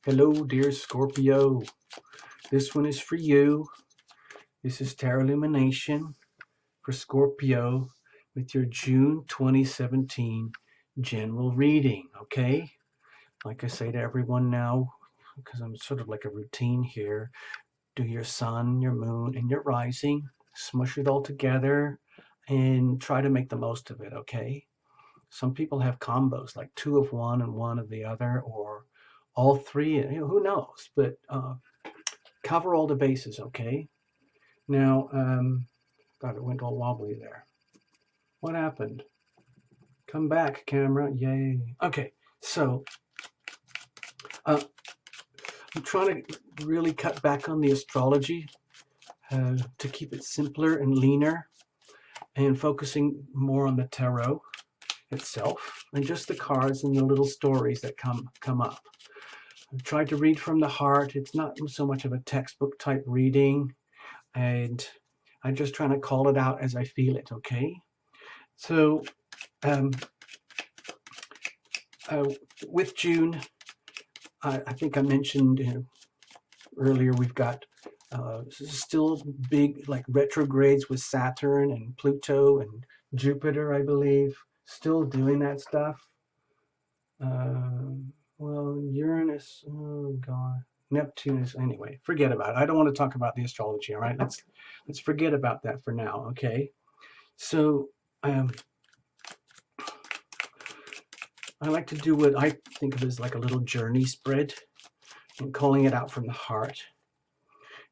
Hello, dear Scorpio. This one is for you. This is Tarot Illumination for Scorpio with your June 2017 general reading, okay? Like I say to everyone now, because I'm sort of like a routine here, do your sun, your moon, and your rising, smush it all together, and try to make the most of it, okay? Some people have combos, like two of one and one of the other, or all three, who knows? But cover all the bases, okay? Now, God, it went all wobbly there. What happened? Come back, camera. Yay. Okay, so uh, I'm trying to really cut back on the astrology to keep it simpler and leaner and focusing more on the tarot itself and just the cards and the little stories that come up. I've tried to read from the heart. It's not so much of a textbook type reading, and I'm just trying to call it out as I feel it, okay? So um, with June, I think I mentioned earlier, we've got still big like retrogrades with Saturn and Pluto and Jupiter, I believe, still doing that stuff. Well, Uranus, oh God, Neptune is, anyway, forget about it. I don't want to talk about the astrology, all right? Let's forget about that for now, okay? So I like to do what I think of as like a little journey spread and calling it out from the heart.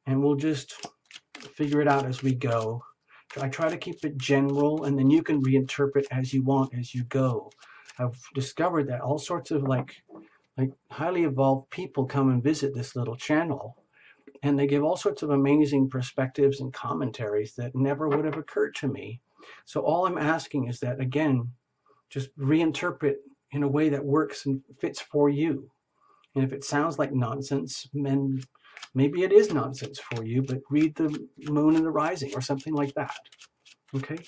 And we'll just figure it out as we go. I try to keep it general, and then you can reinterpret as you want as you go. I've discovered that all sorts of like highly evolved people come and visit this little channel, and they give all sorts of amazing perspectives and commentaries that never would have occurred to me. So all I'm asking is that, again, just reinterpret in a way that works and fits for you. And if it sounds like nonsense, then maybe it is nonsense for you, but read the moon and the rising or something like that. Okay?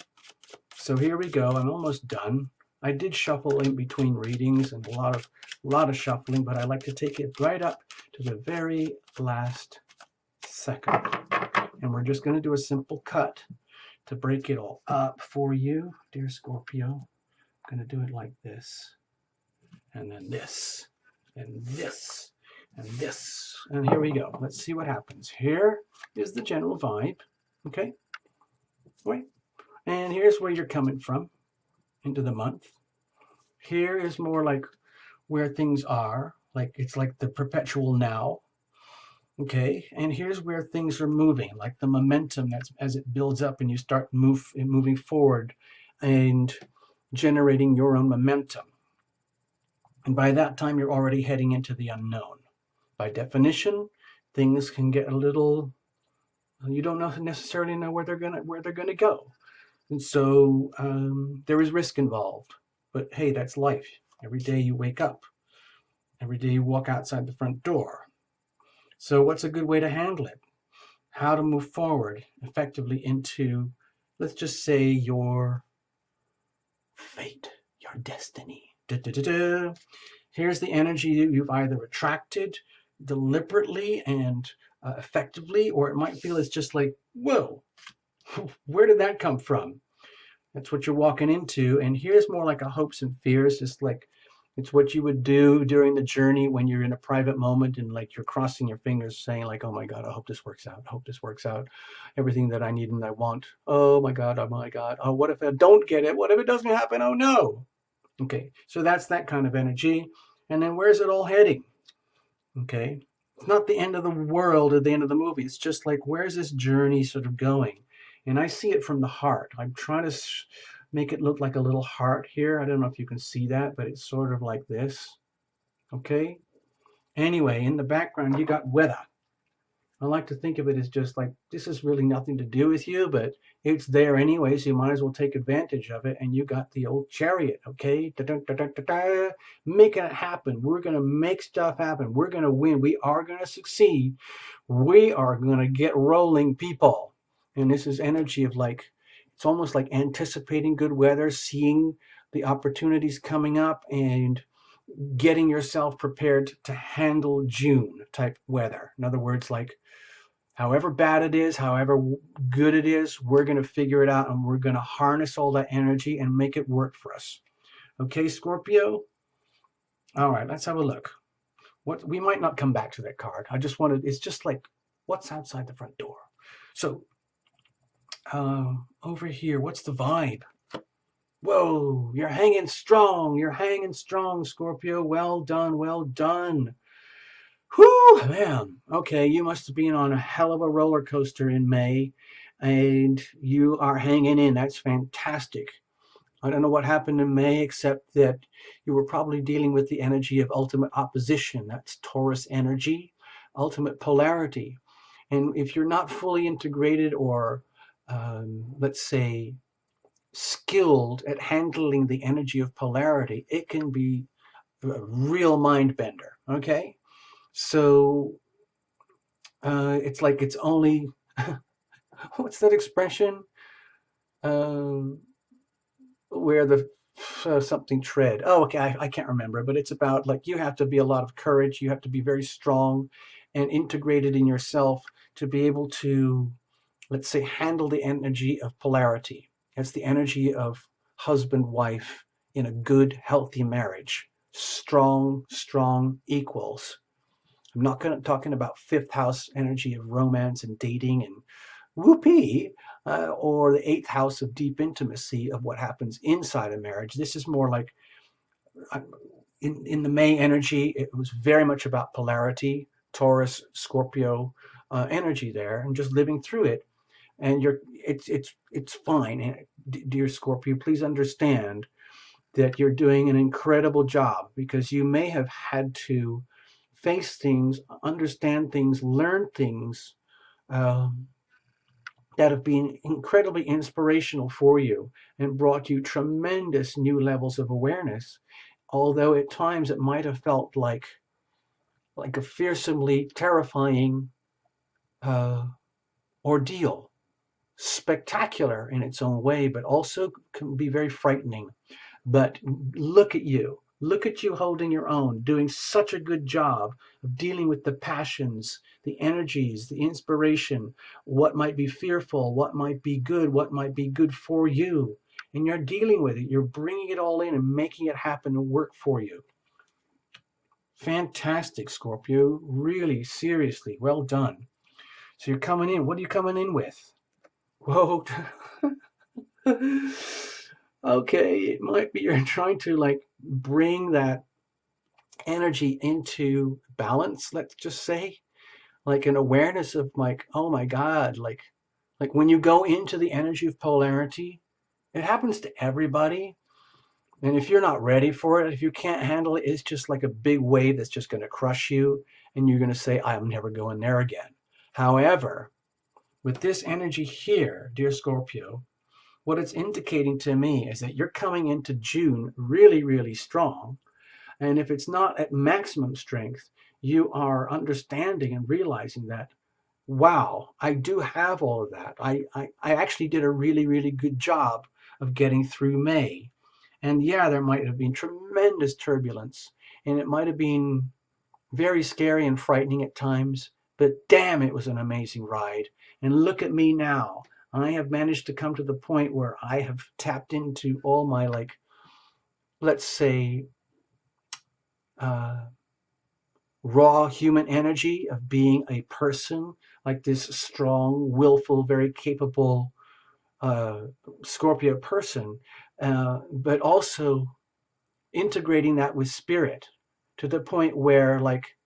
So here we go. I'm almost done. I did shuffle in between readings and a lot of shuffling, but I like to take it right up to the very last second. And we're just going to do a simple cut to break it all up for you, dear Scorpio. I'm going to do it like this, and then this, and this, and this. And here we go. Let's see what happens. Here is the general vibe. Okay? Right? And here's where you're coming from into the month. Here is more like where things are. Like it's like the perpetual now. Okay? And here's where things are moving, like the momentum that's as it builds up and you start moving forward and generating your own momentum. And by that time, you're already heading into the unknown. By definition, things can get a little, you don't necessarily know where they're gonna go. And so there is risk involved. But hey, that's life. Every day you wake up. Every day you walk outside the front door. So what's a good way to handle it? How to move forward effectively into, let's just say, your fate, your destiny. Da, da, da, da. Here's the energy you've either attracted deliberately and effectively, or it might feel it's just like, whoa, where did that come from? That's what you're walking into. And here's more like a hopes and fears, just like it's what you would do during the journey when you're in a private moment and like you're crossing your fingers saying like, oh my God, I hope this works out. I hope this works out. Everything that I need and I want. Oh my God. Oh my God. Oh, what if I don't get it? What if it doesn't happen? Oh no. Okay. So that's that kind of energy. And then where's it all heading? Okay. It's not the end of the world or the end of the movie. It's just like, where's this journey sort of going? And I see it from the heart. I'm trying to make it look like a little heart here. I don't know if you can see that, but it's sort of like this. Okay. Anyway, in the background, you got weather. I like to think of it as just like, this is really nothing to do with you, but it's there anyway, so you might as well take advantage of it. And you got the old chariot, okay? Da-da-da-da-da-da. Making it happen. We're going to make stuff happen. We're going to win. We are going to succeed. We are going to get rolling, people. And this is energy of like, it's almost like anticipating good weather, seeing the opportunities coming up, and getting yourself prepared to handle June type weather. In other words, like however bad it is, however good it is, we're going to figure it out and we're going to harness all that energy and make it work for us. Okay, Scorpio? All right, let's have a look. What we might not come back to that card. I just wanted, it's just like, what's outside the front door? So, over here, what's the vibe? Whoa, you're hanging strong. You're hanging strong, Scorpio. Well done, well done. Whew, man. Okay, you must have been on a hell of a roller coaster in May, and you are hanging in. That's fantastic. I don't know what happened in May, except that you were probably dealing with the energy of ultimate opposition. That's Taurus energy, ultimate polarity. And if you're not fully integrated or, let's say, skilled at handling the energy of polarity, it can be a real mind bender. Okay, so it's like it's only what's that expression? Um, where the something tread. Oh, okay, I can't remember, but it's about like you have to be a lot of courage. You have to be very strong and integrated in yourself to be able to, let's say, handle the energy of polarity. It's the energy of husband, wife in a good, healthy marriage. Strong equals. I'm not talking about fifth house energy of romance and dating and whoopee, or the eighth house of deep intimacy of what happens inside a marriage. This is more like in the May energy, it was very much about polarity, Taurus, Scorpio energy there, and just living through it. And it's fine. And dear Scorpio, please understand that you're doing an incredible job because you may have had to face things, understand things, learn things that have been incredibly inspirational for you and brought you tremendous new levels of awareness. Although at times it might have felt like a fearsomely terrifying uh, ordeal, spectacular in its own way, but also can be very frightening. But look at you. Look at you holding your own, doing such a good job of dealing with the passions, the energies, the inspiration, what might be fearful, what might be good, what might be good for you. And you're dealing with it. You're bringing it all in and making it happen and work for you. Fantastic, Scorpio. Really, seriously, well done. So you're coming in. What are you coming in with? Whoa. Okay, it might be you're trying to like bring that energy into balance, let's just say, like an awareness of like, oh my God, like when you go into the energy of polarity, it happens to everybody. And if you're not ready for it, if you can't handle it, it's just like a big wave that's just going to crush you. And you're going to say, I'm never going there again. However, with this energy here, dear Scorpio, what it's indicating to me is that you're coming into June really strong. And if it's not at maximum strength, you are understanding and realizing that, wow, I do have all of that. I actually did a really good job of getting through May. And yeah, there might have been tremendous turbulence, and it might have been very scary and frightening at times, but damn, it was an amazing ride. And look at me now. I have managed to come to the point where I have tapped into all my, like, let's say, uh, raw human energy of being a person, like this strong, willful, very capable uh, Scorpio person, but also integrating that with spirit to the point where, like,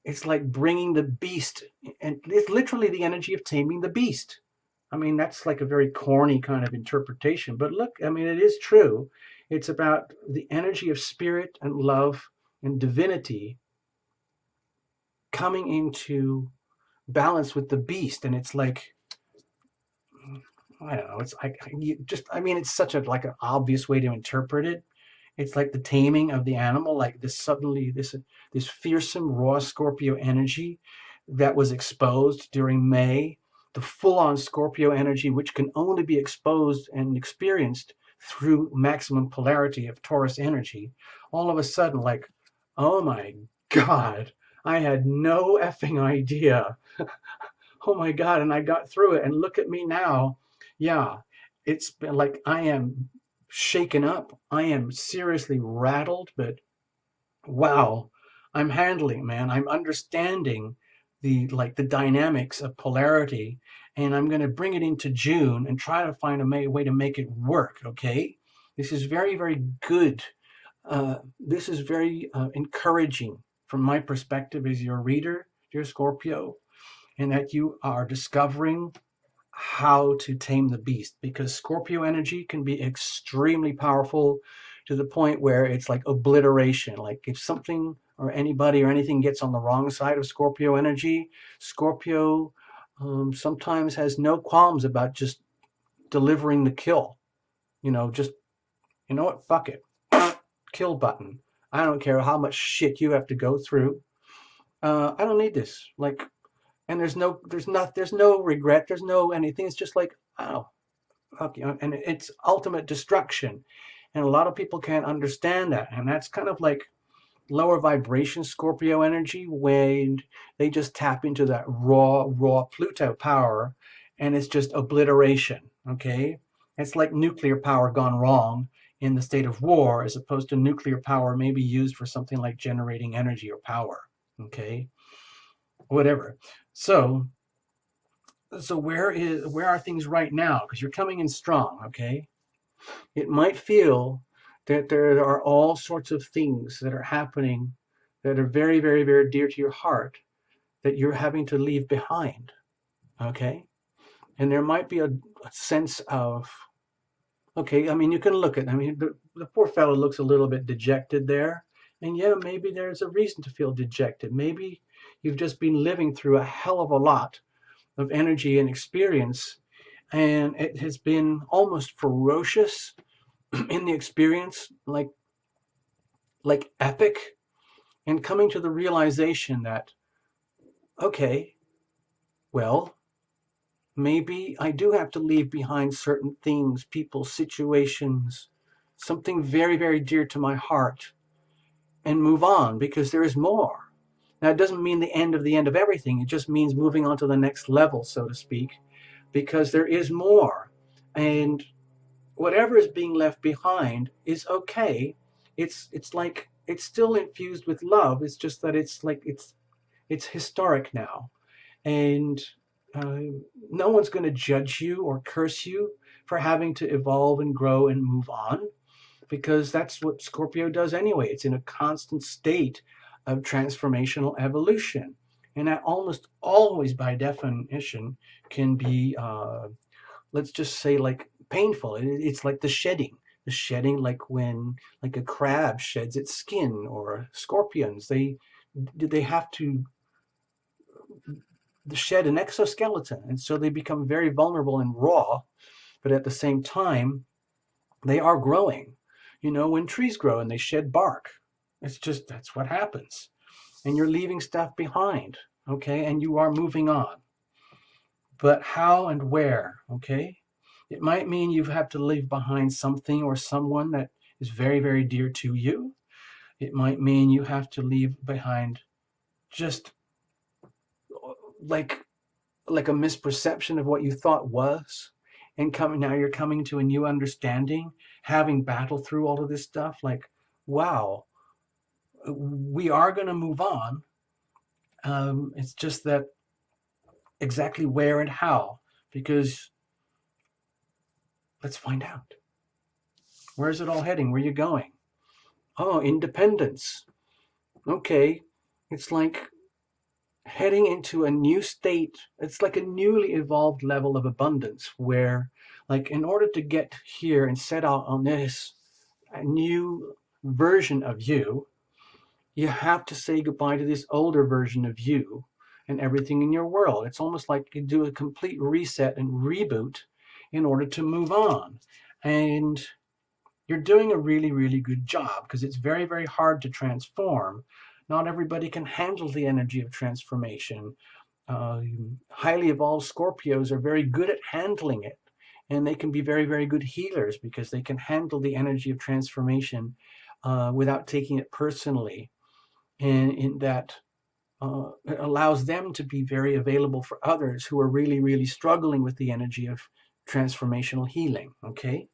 it's like bringing the beast, and it's literally the energy of taming the beast. I mean, that's like a very corny kind of interpretation, but look, I mean, it is true. It's about the energy of spirit and love and divinity coming into balance with the beast. And it's like, I don't know, it's like, I mean, it's such a, like an obvious way to interpret it. It's like the taming of the animal, like this suddenly, this fearsome raw Scorpio energy that was exposed during May, the full-on Scorpio energy, which can only be exposed and experienced through maximum polarity of Taurus energy, all of a sudden, like, oh my God, I had no effing idea. Oh my God, and I got through it, and look at me now. Yeah, it's been like I am shaken up. I am seriously rattled, but wow, I'm handling, man. I'm understanding the dynamics of polarity, and I'm going to bring it into June and try to find a way to make it work. Okay, this is very, very good. This is very encouraging from my perspective as your reader, dear Scorpio, and that you are discovering how to tame the beast, because Scorpio energy can be extremely powerful to the point where it's like obliteration. Like if something or anybody or anything gets on the wrong side of Scorpio energy, Scorpio sometimes has no qualms about just delivering the kill. Just, you know what, fuck it. Kill button. I don't care how much shit you have to go through. I don't need this. Like, and there's no regret, there's no anything. It's just like, oh, fuck you, and it's ultimate destruction. And a lot of people can't understand that, and that's kind of like lower vibration Scorpio energy, when they just tap into that raw Pluto power, and it's just obliteration. Okay, it's like nuclear power gone wrong in the state of war, as opposed to nuclear power maybe used for something like generating energy or power. Okay, whatever. So where are things right now? Because you're coming in strong. Okay, it might feel that there are all sorts of things that are happening that are very, very, very dear to your heart that you're having to leave behind. Okay, and there might be a sense of, okay, I mean, you can look at, I mean, the poor fellow looks a little bit dejected there, and yeah, maybe there's a reason to feel dejected. Maybe you've just been living through a hell of a lot of energy and experience, and it has been almost ferocious in the experience, like epic, and coming to the realization that, okay, well, maybe I do have to leave behind certain things, people, situations, something very, very dear to my heart, and move on, because there is more. Now, it doesn't mean the end of everything. It just means moving on to the next level, so to speak, because there is more. And whatever is being left behind is okay. It's like it's still infused with love. It's just that it's historic now, and uh, no one's going to judge you or curse you for having to evolve and grow and move on, because that's what Scorpio does anyway. It's in a constant state of transformational evolution, and that almost always, by definition, can be let's just say, like, painful. It's like the shedding, like when like a crab sheds its skin, or scorpions, they have to shed an exoskeleton, and so they become very vulnerable and raw, but at the same time they are growing. When trees grow and they shed bark, it's just, that's what happens, and you're leaving stuff behind. Okay, and you are moving on, but how and where? Okay, it might mean you have to leave behind something or someone that is very, very dear to you. It might mean you have to leave behind just like a misperception of what you thought was, and now you're coming to a new understanding, having battled through all of this stuff. Like, wow, we are going to move on. It's just that exactly where and how, because let's find out. Where is it all heading? Where are you going? Oh, independence. Okay, it's like heading into a new state. It's like a newly evolved level of abundance, where, like, in order to get here and set out on this new version of you, you have to say goodbye to this older version of you and everything in your world. It's almost like you do a complete reset and reboot in order to move on. And you're doing a really, really good job, because it's very, very hard to transform. Not everybody can handle the energy of transformation. Uh, Highly evolved Scorpios are very good at handling it, and they can be very, very good healers because they can handle the energy of transformation without taking it personally. And in that, it allows them to be very available for others who are really, really struggling with the energy of transformational healing. Okay.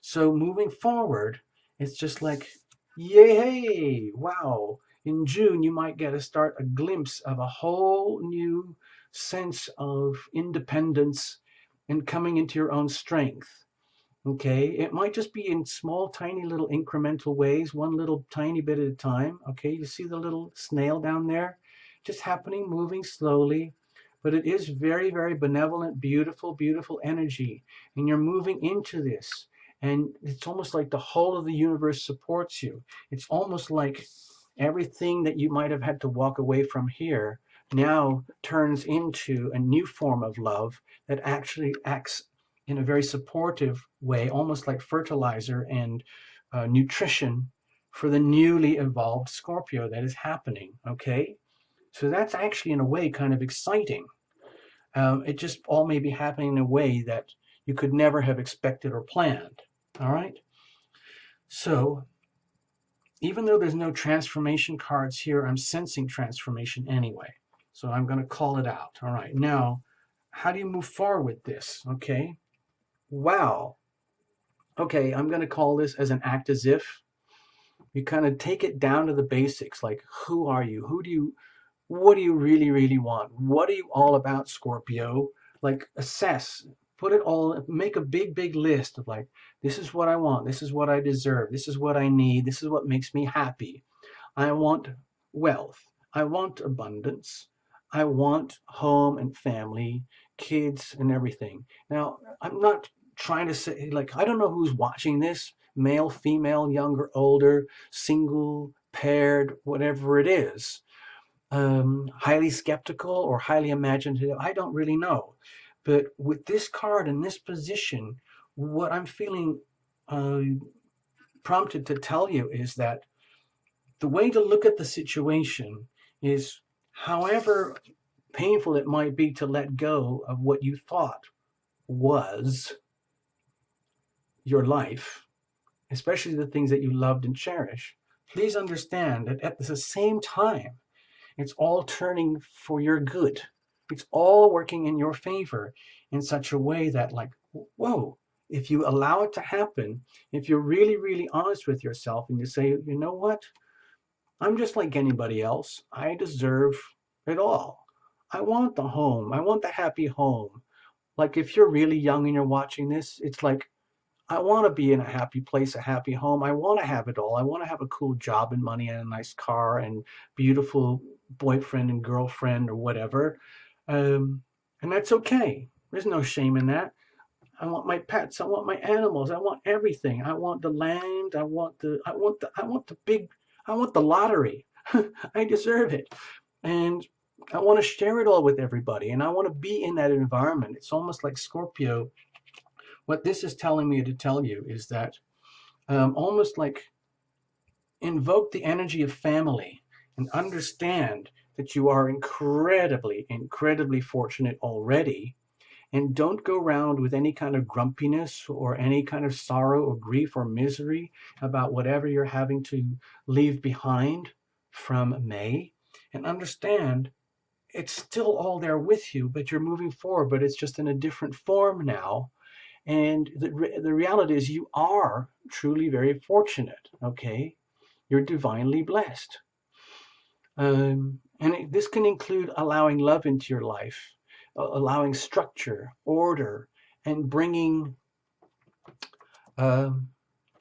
So moving forward, it's just like, yay, hey, wow. In June, you might get a glimpse of a whole new sense of independence and coming into your own strength. Okay, it might just be in small, tiny little incremental ways, one little tiny bit at a time. Okay, you see the little snail down there? Just happening, moving slowly. But it is very, very benevolent, beautiful, beautiful energy. And you're moving into this. And it's almost like the whole of the universe supports you. It's almost like everything that you might have had to walk away from here now turns into a new form of love that actually acts in a very supportive way, almost like fertilizer and nutrition for the newly evolved Scorpio that is happening. Okay, so that's actually in a way kind of exciting. It just all may be happening in a way that you could never have expected or planned. All right, so even though there's no transformation cards here, I'm sensing transformation anyway. So I'm going to call it out. All right, now how do you move forward with this? Okay, wow. Okay, I'm going to call this as an act as if. You kind of take it down to the basics, like who are you? What do you really, really want? What are you all about, Scorpio? Like assess, put it all, make a big, big list of like, this is what I want. This is what I deserve. This is what I need. This is what makes me happy. I want wealth. I want abundance. I want home and family, kids and everything. Now, I'm not trying to say, like, I don't know who's watching this, male, female, younger, older, single, paired, whatever it is, highly skeptical or highly imaginative. I don't really know. But with this card in this position, what I'm feeling uh, prompted to tell you is that the way to look at the situation is, however painful it might be to let go of what you thought was your life, especially the things that you loved and cherished, please understand that at the same time, it's all turning for your good. It's all working in your favor in such a way that, like, whoa, if you allow it to happen, if you're really, really honest with yourself and you say, you know what? I'm just like anybody else. I deserve it all. I want the home. I want the happy home. Like if you're really young and you're watching this, it's like, I want to be in a happy place, a happy home. I want to have it all. I want to have a cool job and money and a nice car and beautiful boyfriend and girlfriend or whatever. And that's okay. There's no shame in that. I want my pets. I want my animals. I want everything. I want the land. I want the big, I want the lottery. I deserve it. And I want to share it all with everybody. And I want to be in that environment. It's almost like Scorpio. What this is telling me to tell you is that almost like invoke the energy of family and understand that you are incredibly, incredibly fortunate already. And don't go around with any kind of grumpiness or any kind of sorrow or grief or misery about whatever you're having to leave behind from May. And understand it's still all there with you, but you're moving forward, but it's just in a different form now. And the reality is you are truly very fortunate, okay? You're divinely blessed. And this can include allowing love into your life, allowing structure, order, and bringing, um,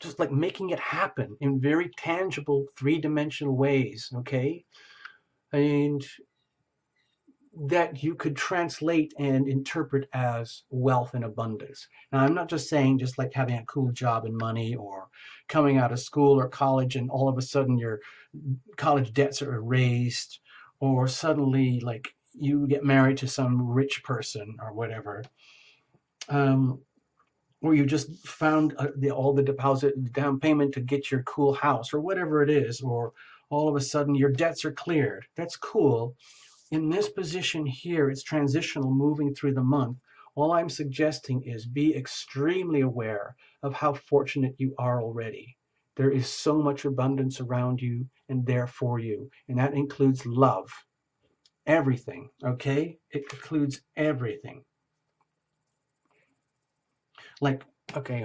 just like making it happen in very tangible, three-dimensional ways, okay? And that you could translate and interpret as wealth and abundance. Now, I'm not just saying just like having a cool job and money or coming out of school or college and all of a sudden your college debts are erased or suddenly like you get married to some rich person or whatever. Or you just found all the deposit down payment to get your cool house or whatever it is, or all of a sudden your debts are cleared. That's cool. In this position here, it's transitional moving through the month. All I'm suggesting is be extremely aware of how fortunate you are already. There is so much abundance around you and there for you, and that includes love. Everything, okay? It includes everything. Like, okay,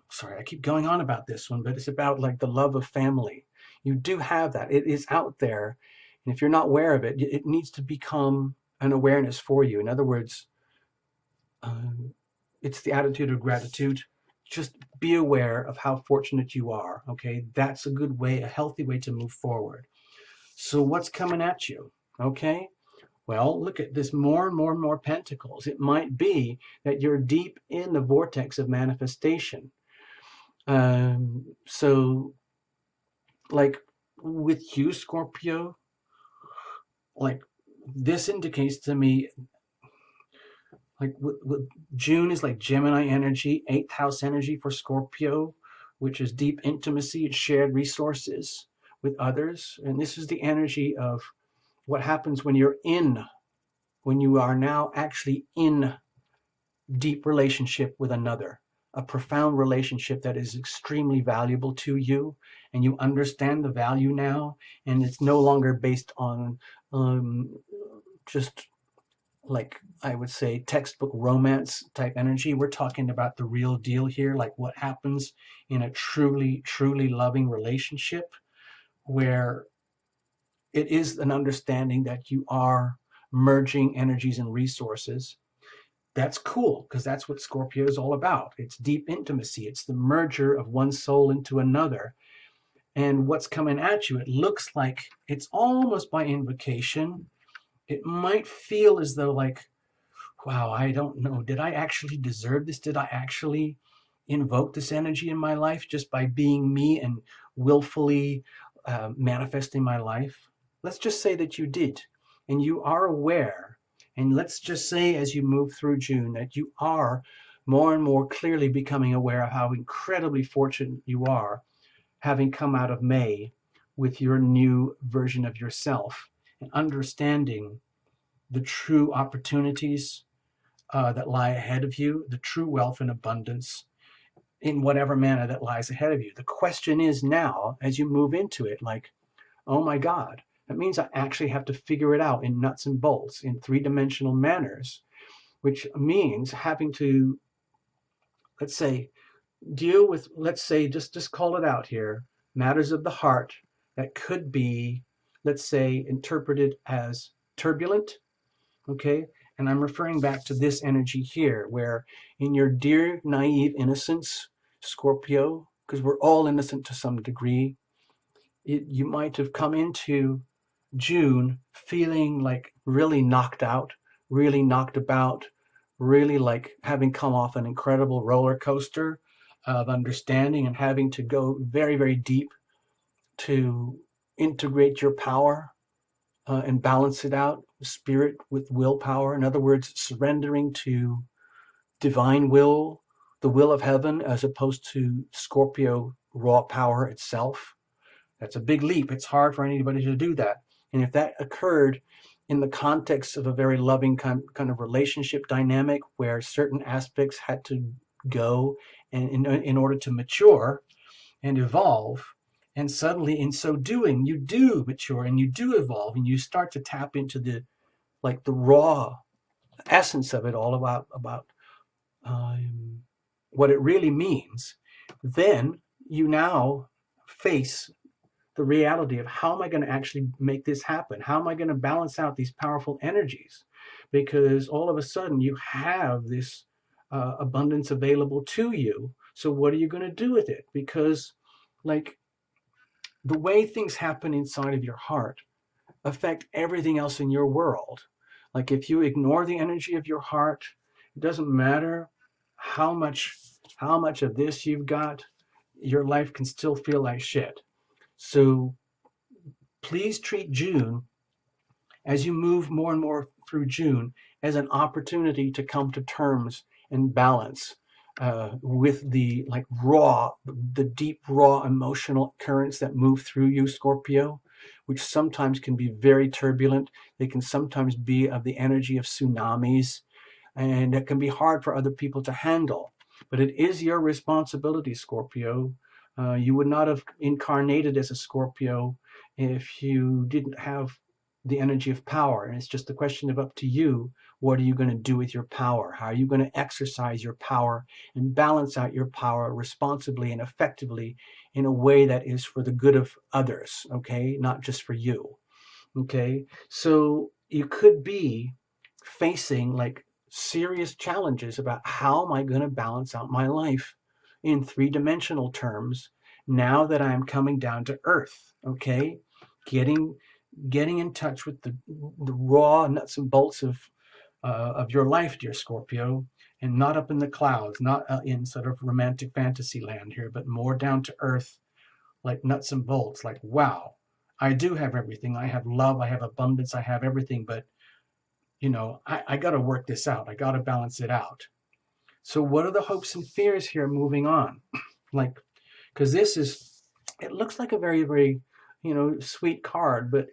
sorry, I keep going on about this one, but it's about like the love of family. You do have that. It is out there. And if you're not aware of it, it needs to become an awareness for you. In other words, it's the attitude of gratitude. Just be aware of how fortunate you are. Okay, that's a good way, a healthy way to move forward. So what's coming at you? Okay, well, look at this, more and more and more pentacles. It might be that you're deep in the vortex of manifestation. So like with you, Scorpio, like this indicates to me, like with June is like Gemini energy, 8th house energy for Scorpio, which is deep intimacy and shared resources with others. And this is the energy of what happens when you are now actually in deep relationship with another, a profound relationship that is extremely valuable to you, and you understand the value now, and it's no longer based on just like I would say textbook romance type energy. We're talking about the real deal here, like what happens in a truly, truly loving relationship where it is an understanding that you are merging energies and resources. That's cool because that's what Scorpio is all about. It's deep intimacy. It's the merger of one soul into another. And what's coming at you, it looks like it's almost by invocation. It might feel as though like, wow, I don't know. Did I actually deserve this? Did I actually invoke this energy in my life just by being me and willfully manifesting my life? Let's just say that you did, and you are aware. And let's just say as you move through June that you are more and more clearly becoming aware of how incredibly fortunate you are having come out of May with your new version of yourself and understanding the true opportunities that lie ahead of you, the true wealth and abundance in whatever manner that lies ahead of you. The question is now, as you move into it, like, oh my God, that means I actually have to figure it out in nuts and bolts, in three-dimensional manners, which means having to, let's say, deal with, let's say, just call it out here, matters of the heart that could be, let's say, interpreted as turbulent. Okay, and I'm referring back to this energy here, where in your dear naive innocence, Scorpio, because we're all innocent to some degree, you might have come into June feeling like really knocked out, really knocked about, really like having come off an incredible roller coaster of understanding and having to go very, very deep to integrate your power and balance it out, spirit with willpower. In other words, surrendering to divine will, the will of heaven, as opposed to Scorpio raw power itself. That's a big leap. It's hard for anybody to do that. And if that occurred in the context of a very loving kind of relationship dynamic where certain aspects had to go and in order to mature and evolve, and suddenly in so doing you do mature and you do evolve and you start to tap into the raw essence of it all about what it really means, then you now face the reality of how am I going to actually make this happen? How am I going to balance out these powerful energies? Because all of a sudden you have this abundance available to you. So what are you going to do with it? Because like the way things happen inside of your heart affect everything else in your world. Like if you ignore the energy of your heart, it doesn't matter how much of this you've got, your life can still feel like shit. So please treat June, as you move more and more through June, as an opportunity to come to terms and balance with the the deep, raw emotional currents that move through you, Scorpio, which sometimes can be very turbulent. They can sometimes be of the energy of tsunamis. and it can be hard for other people to handle. But it is your responsibility, Scorpio. You would not have incarnated as a Scorpio if you didn't have the energy of power. And it's just a question of up to you. What are you going to do with your power? How are you going to exercise your power and balance out your power responsibly and effectively in a way that is for the good of others, okay? Not just for you, okay? So you could be facing like serious challenges about how am I going to balance out my life in three-dimensional terms now that I'm coming down to earth, okay? Getting in touch with the raw nuts and bolts of your life, dear Scorpio, and not up in the clouds, not in sort of romantic fantasy land here, but more down to earth, like nuts and bolts, like, wow, I do have everything. I have love, I have abundance, I have everything, but I got to work this out. I got to balance it out. So what are the hopes and fears here moving on? Like, because it looks like a very, very, sweet card, but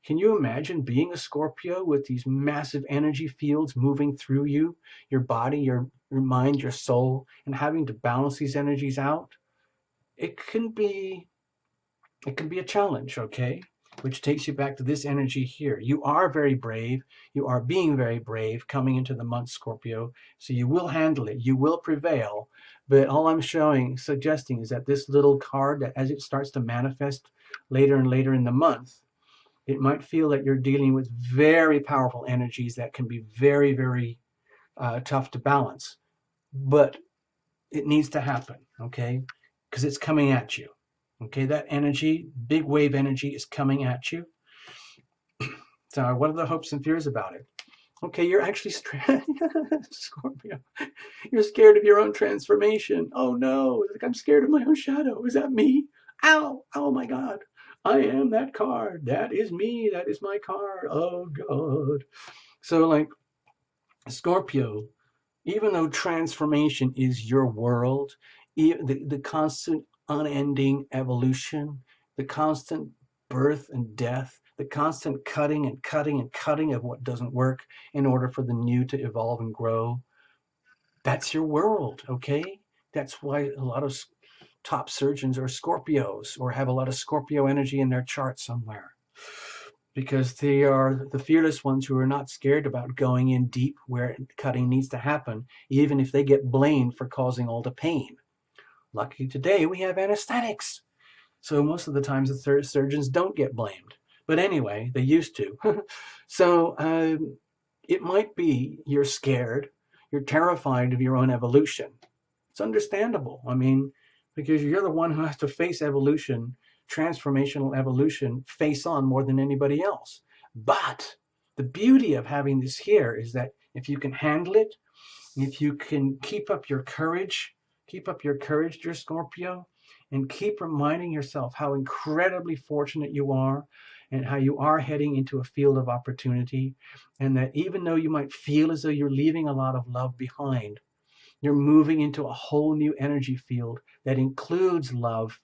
can you imagine being a Scorpio with these massive energy fields moving through you, your body, your mind, your soul, and having to balance these energies out? It can be a challenge, okay? Which takes you back to this energy here. You are very brave. You are being very brave coming into the month, Scorpio. So you will handle it. You will prevail. But all I'm suggesting is that this little card, that as it starts to manifest later and later in the month, it might feel that you're dealing with very powerful energies that can be very, very tough to balance. But it needs to happen, okay? Because it's coming at you. Okay, that energy, big wave energy, is coming at you. So what are the hopes and fears about it? Okay, you're actually Scorpio. You're scared of your own transformation. Oh no, like I'm scared of my own shadow. Is that me? Ow! Oh my God. I am that card. That is me. That is my card. Oh God. So like Scorpio, even though transformation is your world, the constant unending evolution, the constant birth and death, the constant cutting and cutting and cutting of what doesn't work in order for the new to evolve and grow, that's your world, okay? That's why a lot of top surgeons are Scorpios or have a lot of Scorpio energy in their chart somewhere, because they are the fearless ones who are not scared about going in deep where cutting needs to happen, even if they get blamed for causing all the pain. Lucky today we have anesthetics, so most of the times the surgeons don't get blamed. But anyway, they used to. So it might be you're scared, you're terrified of your own evolution. It's understandable. I mean, because you're the one who has to face evolution, transformational evolution, face on more than anybody else. But the beauty of having this here is that if you can handle it, if you can keep up your courage, dear Scorpio, and keep reminding yourself how incredibly fortunate you are and how you are heading into a field of opportunity, and that even though you might feel as though you're leaving a lot of love behind, you're moving into a whole new energy field that includes love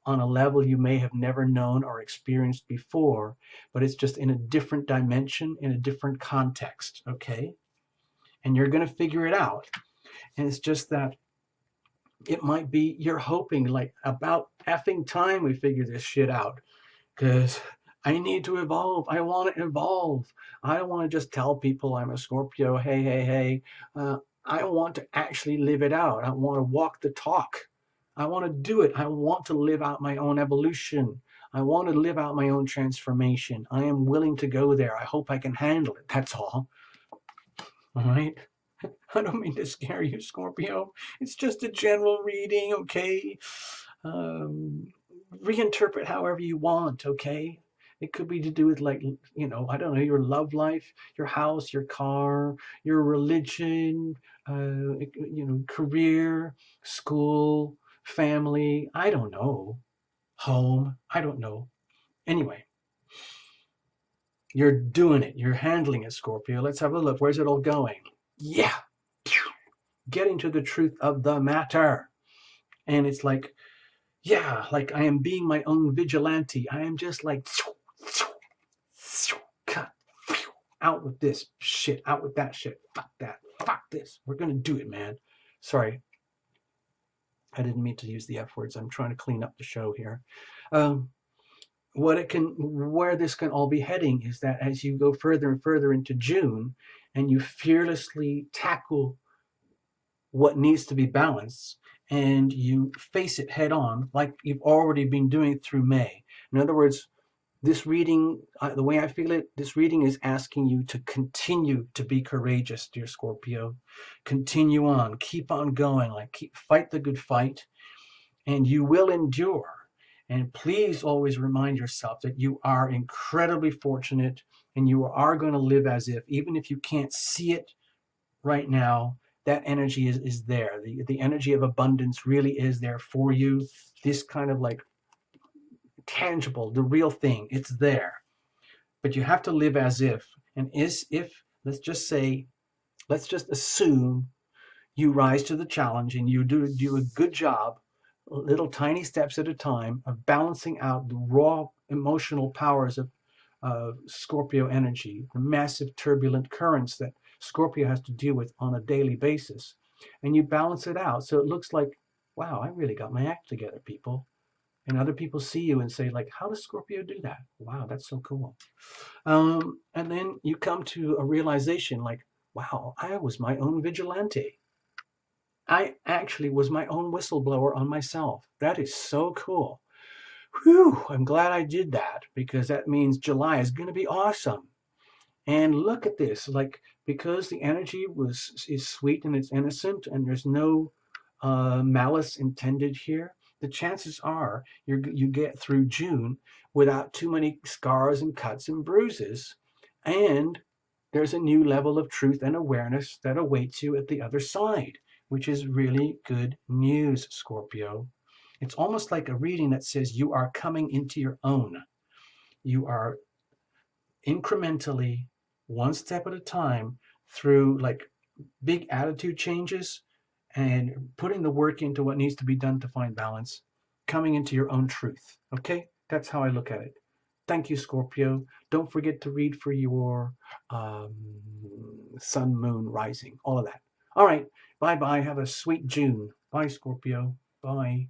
on a level you may have never known or experienced before, but it's just in a different dimension, in a different context, okay? And you're going to figure it out. And it's just that it might be you're hoping like about effing time we figure this shit out, because I need to evolve. I want to evolve. I don't want to just tell people I'm a Scorpio. Hey, hey, hey. I want to actually live it out. I want to walk the talk. I want to do it. I want to live out my own evolution. I want to live out my own transformation. I am willing to go there. I hope I can handle it. That's all. All right. I don't mean to scare you, Scorpio. It's just a general reading, okay? Reinterpret however you want, okay? It could be to do with, like, I don't know, your love life, your house, your car, your religion, career, school, family, I don't know, home, I don't know. Anyway, you're doing it. You're handling it, Scorpio. Let's have a look. Where's it all going? Yeah. Getting to the truth of the matter. And it's like, yeah, like I am being my own vigilante. I am just like cut out with this shit, out with that shit, fuck that, fuck this. We're going to do it, man. Sorry. I didn't mean to use the F words. I'm trying to clean up the show here. Where this can all be heading is that as you go further and further into June and you fearlessly tackle what needs to be balanced and you face it head on, like you've already been doing through May. In other words, this reading, the way I feel it, this reading is asking you to continue to be courageous, dear Scorpio. Continue on, keep on going, fight the good fight, and you will endure. And please always remind yourself that you are incredibly fortunate and you are going to live as if, even if you can't see it right now, that energy is there. The energy of abundance really is there for you. This kind of like tangible, the real thing, it's there. But you have to live as if, and let's just assume you rise to the challenge and you do a good job, little tiny steps at a time, of balancing out the raw emotional powers of Scorpio energy, the massive turbulent currents that Scorpio has to deal with on a daily basis. And you balance it out so it looks like, wow, I really got my act together, people. And other people see you and say, like, how does Scorpio do that? Wow, that's so cool. And then you come to a realization like, wow, I was my own vigilante. I actually was my own whistleblower on myself. That is so cool. Whew, I'm glad I did that because that means July is going to be awesome. And look at this, like, because the energy is sweet and it's innocent and there's no malice intended here, the chances are you get through June without too many scars and cuts and bruises. And there's a new level of truth and awareness that awaits you at the other side, which is really good news, Scorpio. It's almost like a reading that says you are coming into your own. You are incrementally, one step at a time, through like big attitude changes and putting the work into what needs to be done to find balance, coming into your own truth. Okay? That's how I look at it. Thank you, Scorpio. Don't forget to read for your sun, moon, rising, all of that. All right. Bye-bye. Have a sweet June. Bye, Scorpio. Bye.